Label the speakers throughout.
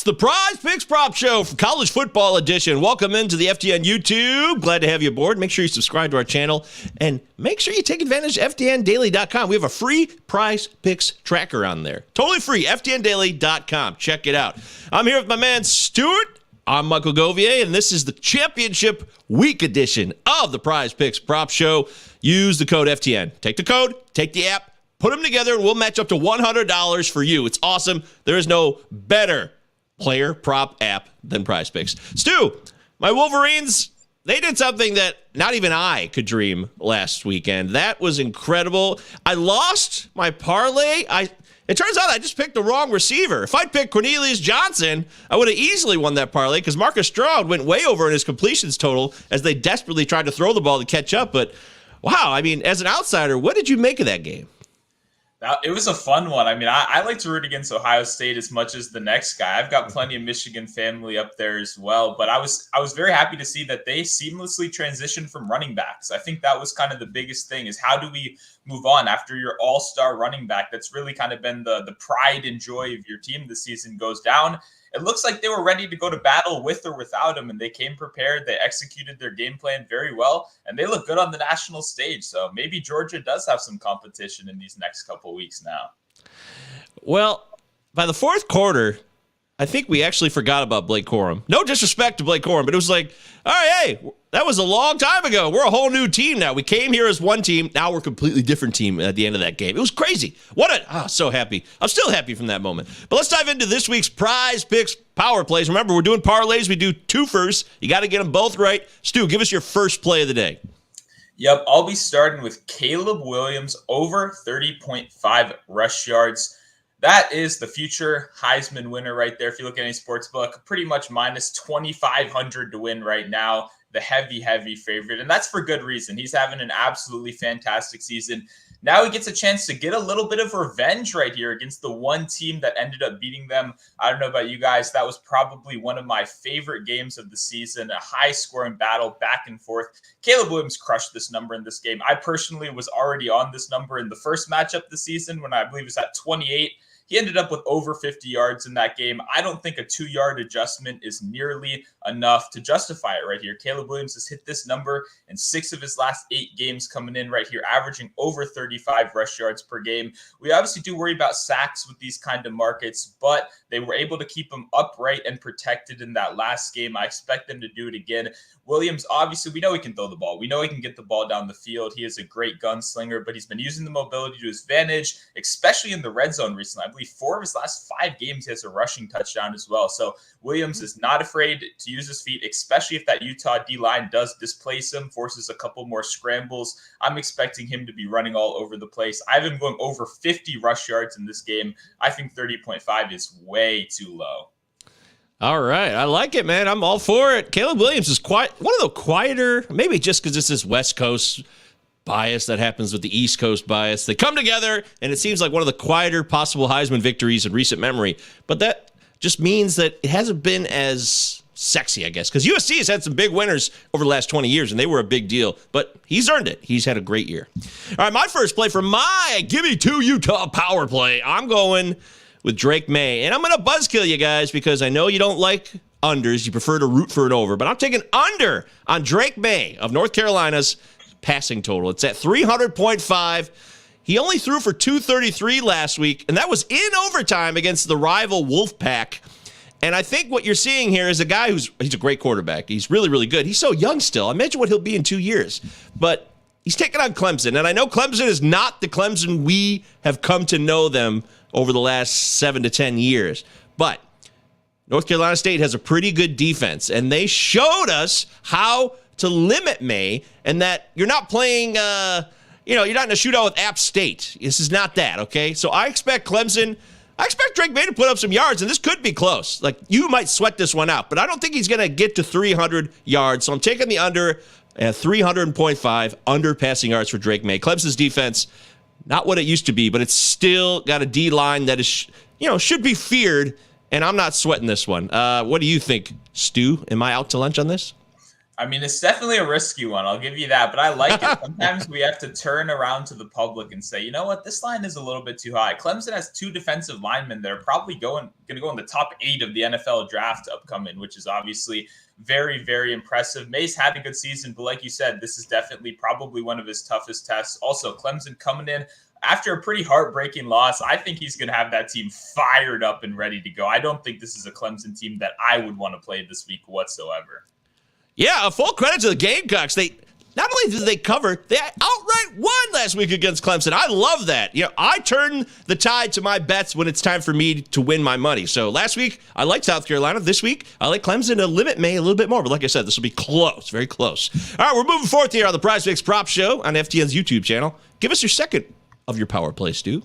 Speaker 1: the Prize Picks Prop Show for College Football Edition. Welcome into the FTN YouTube. Glad to have you aboard. Make sure you subscribe to our channel and make sure you take advantage of FTNDaily.com. We have a free Prize Picks tracker on there. Totally free, FTNDaily.com. Check it out. I'm here with my man Stuart. I'm Michael Govier, and this is the Championship Week edition of the Prize Picks Prop Show. Use the code FTN. Take the code, take the app, put them together, and we'll match up to $100 for you. It's awesome. There is no better player prop app than PrizePicks. Stu, my Wolverines, they did something that not even I could dream last weekend. That was incredible. I lost my parlay. It turns out I just picked the wrong receiver. If I'd picked Cornelius Johnson, I would have easily won that parlay because Marcus Stroud went way over in his completions total as they desperately tried to throw the ball to catch up. But, wow, I mean, as an outsider, what did you make of that game?
Speaker 2: It was a fun one. I mean, I like to root against Ohio State as much as the next guy. I've got plenty of Michigan family up there as well. But I was very happy to see that they seamlessly transitioned from running backs. I think that was kind of the biggest thing is how do we move on after your all-star running back? That's really kind of been the pride and joy of your team this season goes down. It looks like they were ready to go to battle with or without him, and they came prepared. They executed their game plan very well, and they look good on the national stage. So maybe Georgia does have some competition in these next couple weeks now.
Speaker 1: Well, by the fourth quarter, I think we actually forgot about Blake Corum. No disrespect to Blake Corum, but it was like, all right, hey, that was a long time ago. We're a whole new team now. We came here as one team. Now we're a completely different team at the end of that game. It was crazy. So happy. I'm still happy from that moment. But let's dive into this week's Prize Picks Power Plays. Remember, we're doing parlays. We do twofers. You got to get them both right. Stu, give us your first play of the day.
Speaker 2: Yep, I'll be starting with Caleb Williams over 30.5 rush yards. That is the future Heisman winner right there. If you look at any sports book, pretty much minus 2,500 to win right now. The heavy favorite. And that's for good reason. He's having an absolutely fantastic season. Now he gets a chance to get a little bit of revenge right here against the one team that ended up beating them. I don't know about you guys. That was probably one of my favorite games of the season. A high-scoring battle back and forth. Caleb Williams crushed this number in this game. I personally was already on this number in the first matchup this season when I believe it was at 28. He ended up with over 50 yards in that game. I don't think a 2-yard adjustment is nearly enough to justify it right here. Caleb Williams has hit this number in 6 of his last 8 games coming in right here, averaging over 35 rush yards per game. We obviously do worry about sacks with these kind of markets, but they were able to keep him upright and protected in that last game. I expect them to do it again. Williams, obviously, we know he can throw the ball. We know he can get the ball down the field. He is a great gunslinger, but he's been using the mobility to his advantage, especially in the red zone recently. I believe 4 of his last 5 games he has a rushing touchdown as well. So Williams is not afraid to use his feet, especially if that Utah D-line does displace him, forces a couple more scrambles. I'm expecting him to be running all over the place. I have him going over 50 rush yards in this game. I think 30.5 is way too low.
Speaker 1: All right. I like it, man. I'm all for it. Caleb Williams is one of the quieter, maybe just because it's this West Coast bias that happens with the East Coast bias. They come together, and it seems like one of the quieter possible Heisman victories in recent memory. But that just means that it hasn't been as sexy, I guess, because USC has had some big winners over the last 20 years, and they were a big deal. But he's earned it. He's had a great year. All right, my first play for my Give Me 2 Utah power play. I'm going with Drake Maye. And I'm going to buzzkill you guys because I know you don't like unders. You prefer to root for an over. But I'm taking under on Drake Maye of North Carolina's passing total. It's at 300.5. He only threw for 233 last week, and that was in overtime against the rival Wolfpack. And I think what you're seeing here is a guy he's a great quarterback. He's really, really good. He's so young still. Imagine what he'll be in 2 years. But he's taking on Clemson, and I know Clemson is not the Clemson we have come to know them over the last 7 to 10 years. But North Carolina State has a pretty good defense, and they showed us how to limit Maye, and that you're not playing, you're not in a shootout with App State. This is not that, okay? So I expect Drake Maye to put up some yards, and this could be close. Like, you might sweat this one out, but I don't think he's going to get to 300 yards. So I'm taking the under at 300.5, under passing yards for Drake Maye. Clemson's defense, not what it used to be, but it's still got a D-line that is, should be feared, and I'm not sweating this one. What do you think, Stu? Am I out to lunch on this?
Speaker 2: I mean, it's definitely a risky one. I'll give you that, but I like it. Sometimes we have to turn around to the public and say, you know what, this line is a little bit too high. Clemson has 2 defensive linemen that are probably going to go in the top 8 of the NFL draft upcoming, which is obviously very, very impressive. Maye's had a good season, but like you said, this is definitely probably one of his toughest tests. Also, Clemson coming in after a pretty heartbreaking loss. I think he's going to have that team fired up and ready to go. I don't think this is a Clemson team that I would want to play this week whatsoever.
Speaker 1: Yeah, a full credit to the Gamecocks. They not only did they cover, they outright won last week against Clemson. I love that. You know, I turn the tide to my bets when it's time for me to win my money. So last week, I liked South Carolina. This week, I like Clemson to limit Maye a little bit more. But like I said, this will be close, very close. All right, we're moving forward here on the PrizePicks Prop Show on FTN's YouTube channel. Give us your second of your power play, Stu.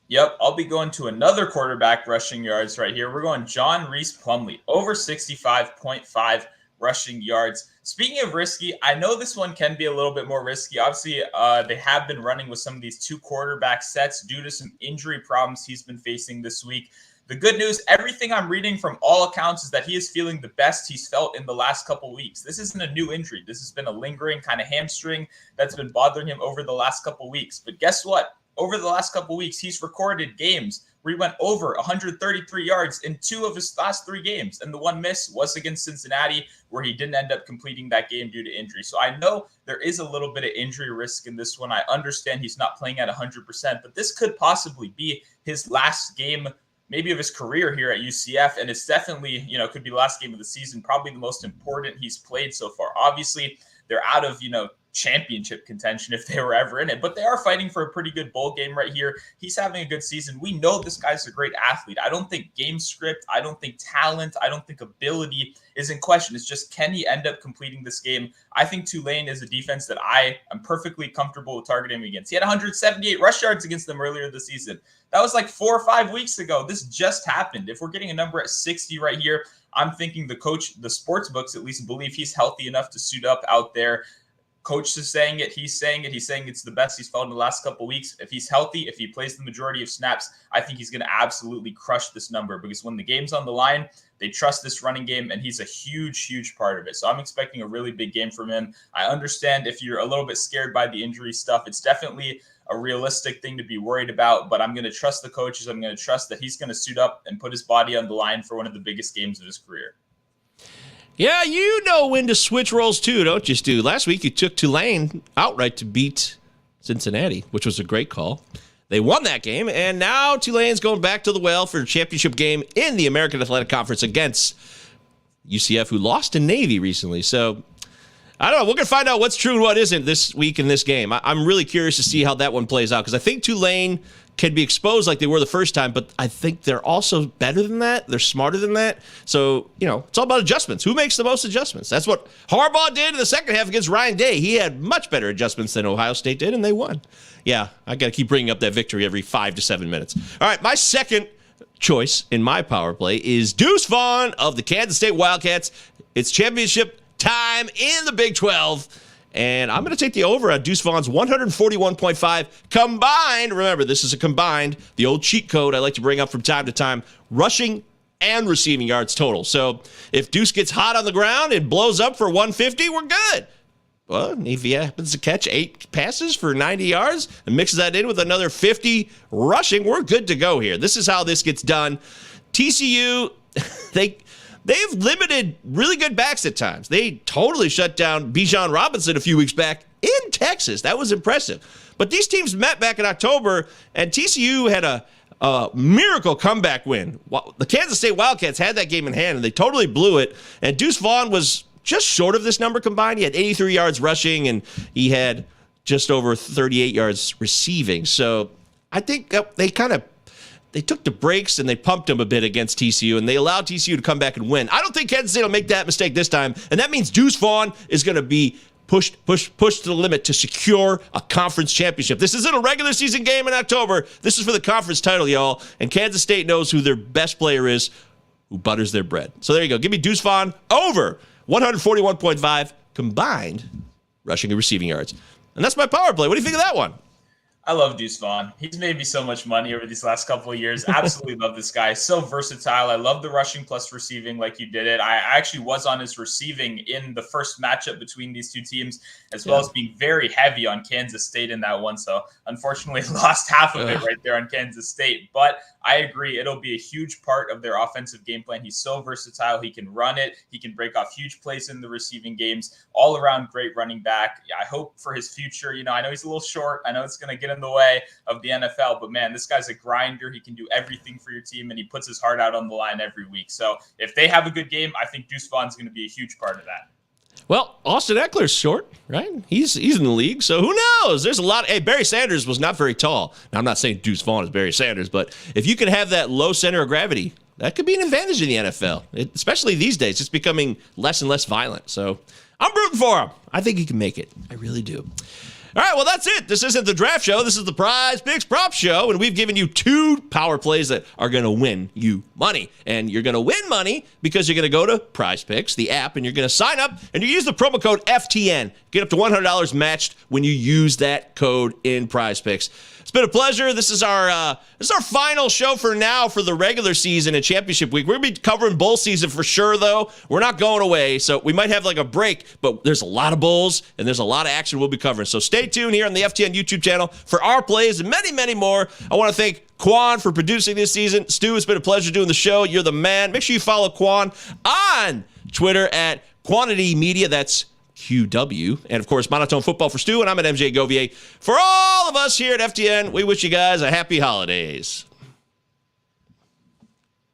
Speaker 2: Yep, I'll be going to another quarterback rushing yards right here. We're going Rhys Plumley, over 65.5 rushing yards. Speaking of risky, I know this one can be a little bit more risky. Obviously, they have been running with some of these 2 quarterback sets due to some injury problems he's been facing this week. The good news, everything I'm reading from all accounts is that he is feeling the best he's felt in the last couple weeks. This isn't a new injury. This has been a lingering kind of hamstring that's been bothering him over the last couple weeks. But guess what? Over the last couple weeks, he's recorded games where he went over 133 yards in 2 of his last 3 games. And the one miss was against Cincinnati, where he didn't end up completing that game due to injury. So I know there is a little bit of injury risk in this one. I understand he's not playing at 100%, but this could possibly be his last game, maybe of his career here at UCF. And it's definitely, could be the last game of the season, probably the most important he's played so far. Obviously, they're out of, championship contention if they were ever in it, but they are fighting for a pretty good bowl game right here. He's having a good season. We know this guy's a great athlete. I don't think game script, I don't think talent, I don't think ability is in question. It's just, can he end up completing this game? I think Tulane is a defense that I am perfectly comfortable with targeting him against. He had 178 rush yards against them earlier this season. That was like 4 or 5 weeks ago. This just happened. If we're getting a number at 60 right here, I'm thinking the sports books at least believe he's healthy enough to suit up out there. Coach is saying it. He's saying it. He's saying it's the best he's felt in the last couple of weeks. If he's healthy, if he plays the majority of snaps, I think he's going to absolutely crush this number, because when the game's on the line, they trust this running game, and he's a huge, huge part of it. So I'm expecting a really big game from him. I understand if you're a little bit scared by the injury stuff, it's definitely a realistic thing to be worried about, but I'm going to trust the coaches. I'm going to trust that he's going to suit up and put his body on the line for one of the biggest games of his career.
Speaker 1: Yeah, you know when to switch roles too, don't you, Stu? Last week you took Tulane outright to beat Cincinnati, which was a great call. They won that game, and now Tulane's going back to the well for a championship game in the American Athletic Conference against UCF, who lost to Navy recently. So, I don't know. We're going to find out what's true and what isn't this week in this game. I'm really curious to see how that one plays out, because I think Tulane can be exposed like they were the first time, but I think they're also better than that. They're smarter than that. So, it's all about adjustments. Who makes the most adjustments? That's what Harbaugh did in the second half against Ryan Day. He had much better adjustments than Ohio State did, and they won. Yeah, I got to keep bringing up that victory every 5 to 7 minutes. All right, my second choice in my power play is Deuce Vaughn of the Kansas State Wildcats. It's championship time in the Big 12. And I'm going to take the over on Deuce Vaughn's 141.5 combined. Remember, this is a combined, the old cheat code I like to bring up from time to time, rushing and receiving yards total. So if Deuce gets hot on the ground and blows up for 150, we're good. Well, if he happens to catch 8 passes for 90 yards and mixes that in with another 50 rushing, we're good to go here. This is how this gets done. TCU, They've limited really good backs at times. They totally shut down Bijan Robinson a few weeks back in Texas. That was impressive. But these teams met back in October, and TCU had a miracle comeback win. The Kansas State Wildcats had that game in hand, and they totally blew it. And Deuce Vaughn was just short of this number combined. He had 83 yards rushing, and he had just over 38 yards receiving. So I think they took the brakes and they pumped them a bit against TCU, and they allowed TCU to come back and win. I don't think Kansas State will make that mistake this time, and that means Deuce Vaughn is going to be pushed to the limit to secure a conference championship. This isn't a regular season game in October. This is for the conference title, y'all, and Kansas State knows who their best player is, who butters their bread. So there you go. Give me Deuce Vaughn over 141.5 combined rushing and receiving yards. And that's my power play. What do you think of that one?
Speaker 2: I love Deuce Vaughn. He's made me so much money over these last couple of years. Absolutely love this guy. So versatile. I love the rushing plus receiving like you did it. I actually was on his receiving in the first matchup between these two teams, as well as being very heavy on Kansas State in that one. So unfortunately lost half of it right there on Kansas State. But I agree. It'll be a huge part of their offensive game plan. He's so versatile. He can run it. He can break off huge plays in the receiving games. All around great running back. I hope for his future. I know he's a little short. I know it's going to get in the way of the NFL, but man, this guy's a grinder. He can do everything for your team, and he puts his heart out on the line every week. So if they have a good game, I think Deuce Vaughn's going to be a huge part of that.
Speaker 1: Well, Austin Eckler's short, right? He's in the league, so who knows? There's a lot. Hey, Barry Sanders was not very tall. Now, I'm not saying Deuce Vaughn is Barry Sanders, but if you can have that low center of gravity, that could be an advantage in the NFL, especially these days. It's becoming less and less violent. So I'm rooting for him. I think he can make it. I really do. All right, well, that's it. This isn't the draft show. This is the PrizePicks prop show, and we've given you 2 power plays that are going to win you money. And you're going to win money because you're going to go to PrizePicks, the app, and you're going to sign up, and you use the promo code FTN. Get up to $100 matched when you use that code in PrizePicks. It's been a pleasure. This is our final show for now for the regular season and championship week. We're going to be covering bowl season for sure, though. We're not going away, so we might have like a break, but there's a lot of bowls and there's a lot of action we'll be covering. So stay tuned here on the FTN YouTube channel for our plays and many, many more. I want to thank Quan for producing this season. Stu, it's been a pleasure doing the show. You're the man. Make sure you follow Quan on Twitter at Quantity Media. That's QW. And of course, Monotone Football for Stu, and I'm at MJ Govier. For all of us here at FTN, we wish you guys a happy holidays.